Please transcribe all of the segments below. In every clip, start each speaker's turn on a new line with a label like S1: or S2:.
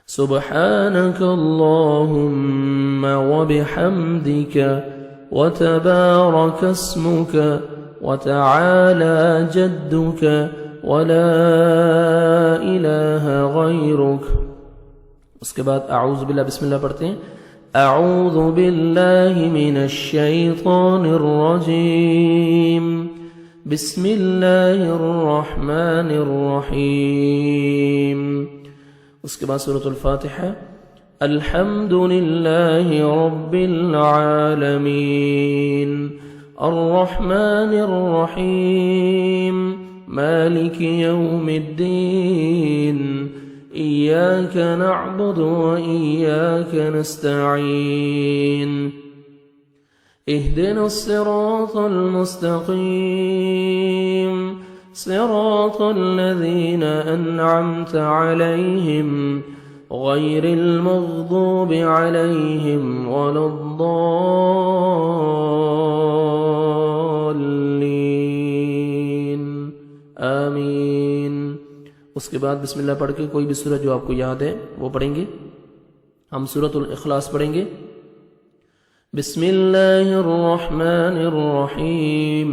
S1: सुब्हानक अल्लाहुम्म व बिहम्दिक व तबारक अस्मुक व तआला जद्दुक व ला इलाहा गैरुक। उसके बाद आऊज़ु बिल्लाह बिस्मिल्लाह पढ़ते हैं। अऊज़ु बिल्लाहि मिनश शैतानिर रजीम, बिस्मिल्लाहिर रहमानिर रहीम। उसके बाद सूरतुल फातिहा। अल्हम्दुलिल्लाहि रब्बिल आलमीन, अर्रहमानिर रहीम, मालिकि यौमिद्दीन, इय्याक नअबुदु व इय्याक नस्तईन, इहदिनस सिरातल मुस्तकीम, सिरातल लज़ीना अन्अमता अलैहिम, गैरिल मग़दूबि अलैहिम वलद्दाल्लीन, आमीन। उसके बाद बिस्मिल्लाह पढ़ के कोई भी सूरत जो आपको याद है वो पढ़ेंगे। हम सूरतुल इखलास पढ़ेंगे। बिस्मिल्लाहिर रहमानिर रहीम,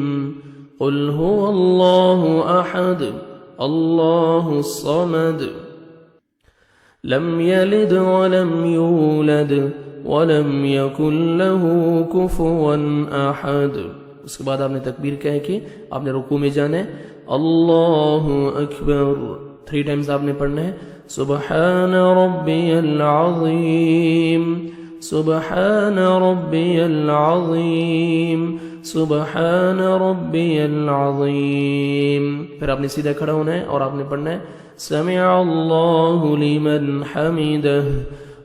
S1: कुल हुवल्लाहु अहद, अल्लाहुस समद, लम यलिद व लम यूलद व लम यकुल लहू कुफुवन अहद। उसके बाद आपने तकबीर कह के आपने रुकू में जाना है। अल्लाहु अकबर 3 टाइम्स आपने पढ़ना है। सुबहान रब्बियल अज़ीम, सुबहान रब्बियल अज़ीम, सुबहान रब्बियल अज़ीम। फिर आपने सीधा खड़ा होना है और आपने पढ़ना है समिअ अल्लाहु लिमन हमिदह,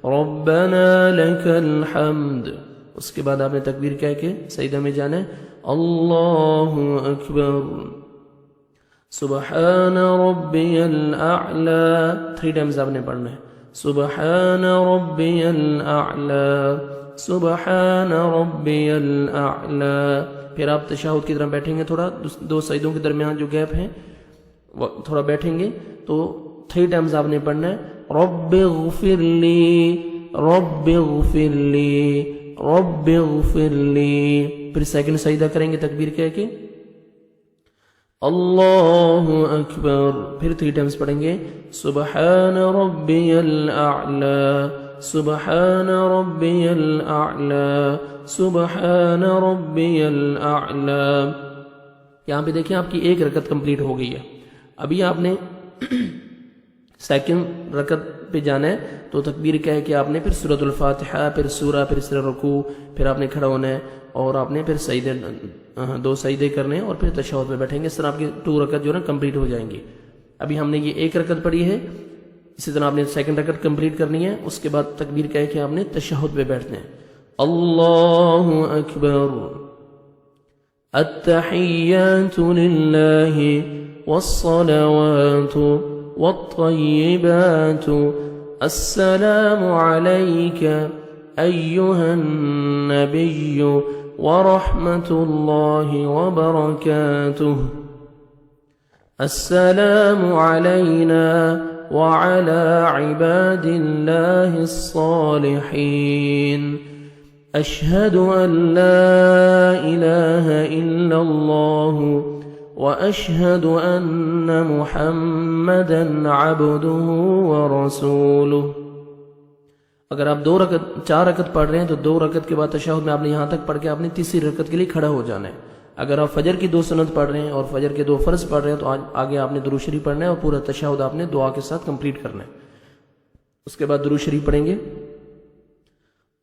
S1: रब्बना लकल हम्द। उसके बाद आपने तकबीर कह के सजदा में जाना है। अल्लाहु अकबर, सुबहान रब्बियल आला 3 टाइम्स आपने पढ़ना है। सुबहान रब्बियल आला, सुबहान रब्बियल आला। फिर आप तशहुद की तरफ बैठेंगे, थोड़ा 2 सजदों के दरमियान जो गैप है थोड़ा बैठेंगे तो 3 टाइम्स आपने पढ़ना है। रब्बिग़फिरली, रब्बिग़फिरली, रब्बिग़फिरली। फिर सेकंड सजदा करेंगे तकबीर कह के अल्लाहु अकबर। फिर 3 टाइम्स पढ़ेंगे सुबहान रब्बियल आला, सुबहान रब्बियल आला, सुबहान रब्बियल आला। यहाँ पे देखिए आपकी 1 रकत कंप्लीट हो गई है। अभी आपने सेकंड रकत पे जाना है तो तकबीर कह के आपने फिर सूरतुल फातिहा, फिर सूरा, फिर सिर रुकू, फिर आपने खड़ा होना है और आपने फिर सजदे 2 सजदे करने हैं और फिर तशहुद पे बैठेंगे। इस तरह आपकी 2 रकत जो है ना कंप्लीट हो जाएंगी। अभी हमने ये 1 रकत पढ़ी है, इसी तरह आपने सेकंड रकत कंप्लीट करनी है। उसके बाद तकबीर कह के आपने तशहुद पे बैठना है। अल्लाहु अकबर, अत्तहिय्यातु लिल्लाहि वस्सलावातु वत्तय्यिबातु, अस्सलामु अलैका अय्युहन नबिय्यु व रहमतुल्लाहि व बरकातुहु, अस्सलामु अलैना व अला इबादिल्लाहिस सालिहीन, अशहदु अन ला इलाहा इल्लल्लाहु व अशहदु अन्न मुहम्मदन अब्दुहु व रसूलुहु। अगर आप 4 रकत पढ़ रहे हैं तो 2 रकत के बाद तशहुद में आपने यहाँ तक पढ़ के आपने तीसरी रकत के लिए खड़ा हो जाना है। अगर आप फजर की 2 सुन्नत पढ़ रहे हैं और फजर के 2 फर्ज पढ़ रहे हैं तो आगे आपने दुरूद शरीफ पढ़ना है और पूरा तशहुद आपने दुआ के साथ कंप्लीट करना है। उसके बाद दुरूद शरीफ पढ़ेंगे।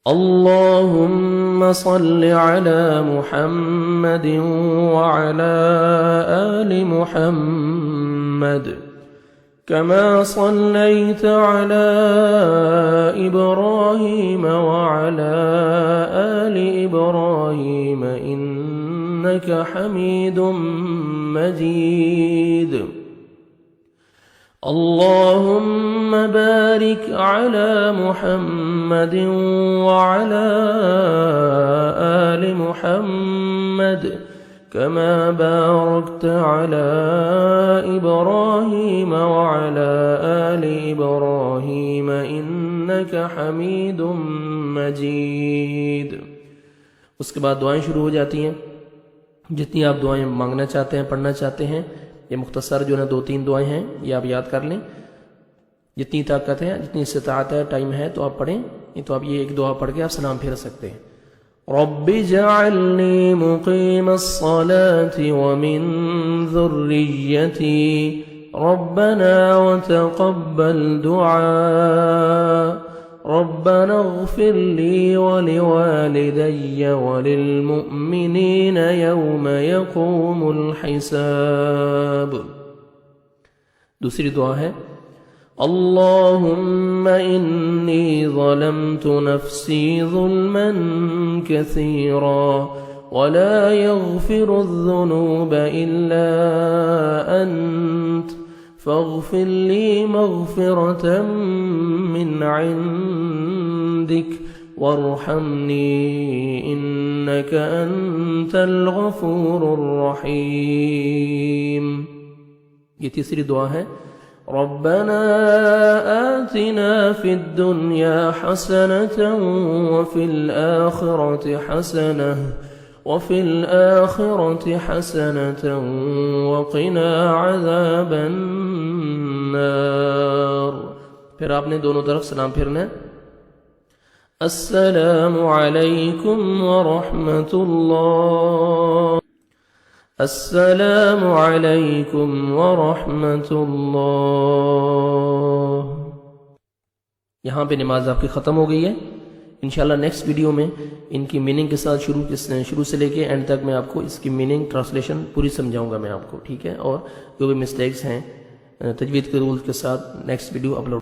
S1: अल्लाहुम्मा सल्लि अला मुहम्मदिन व अला आलि मुहम्मद, कमा सल्लैत अला इब्राहीम व अला आलि इब्राहीम इन्नका हमीदुम मजीद। अल्लाहुम्मा बारिक अला मुहम्मदिन व अला आलि मुहम्मद, كما باركت على إبراهيم وعلى آل إبراهيم إنك حमीद मजीद। उसके बाद दुआएं शुरू हो जाती हैं। जितनी आप दुआएं मांगना चाहते हैं, पढ़ना चाहते हैं, ये मुख्तसर जो है 2-3 दुआएं हैं, ये आप याद कर लें। जितनी ताकत है, जितनी इस्तिताअत है, टाइम है तो आप पढ़ें, नहीं तो आप ये एक दुआ पढ़ के आप सलाम फेर सकते हैं। रब्बि जअलनी मुक़ीमस्सलाति व मिन ज़ुर्रिय्यती रब्बना व तक़ब्बल दुआ रब्बना इग़फ़िर ली व लिवालिदैय व लिलमुअ्मिनीन यौम यक़ूमुल हिसाब। दूसरी दुआ है अल्लाहुम्मा इन्नी ज़लमतु नफ्सी ज़ुल्मन कसीरा वला यग़फ़िरुज़्ज़ुनूब इल्ला अंत फ़ग़फ़िर ली मग़फ़िरतम मिन इंदिक वरहमनी इन्नक अंतल गफ़ूरुर रहीम। ये तीसरी दुआ है रब्बना आतिना फिद दुनिया हसनतन व फिल आखिरति हसनतन व क़िना अज़ाबन नार। फिर आपने दोनों तरफ सलाम फिरना है। अस्सलामु अलैकुम व रहमतुल्लाह। अस्सलामु अलैकुम व रहमतुल्लाह। यहाँ पे नमाज आपकी ख़त्म हो गई है। इंशाल्लाह नेक्स्ट वीडियो में इनकी मीनिंग के साथ शुरू से लेके एंड तक मैं आपको इसकी मीनिंग ट्रांसलेशन पूरी समझाऊंगा मैं आपको, ठीक है। और जो भी मिस्टेक्स हैं तजवीद के रूल्स के साथ नेक्स्ट वीडियो अपलोड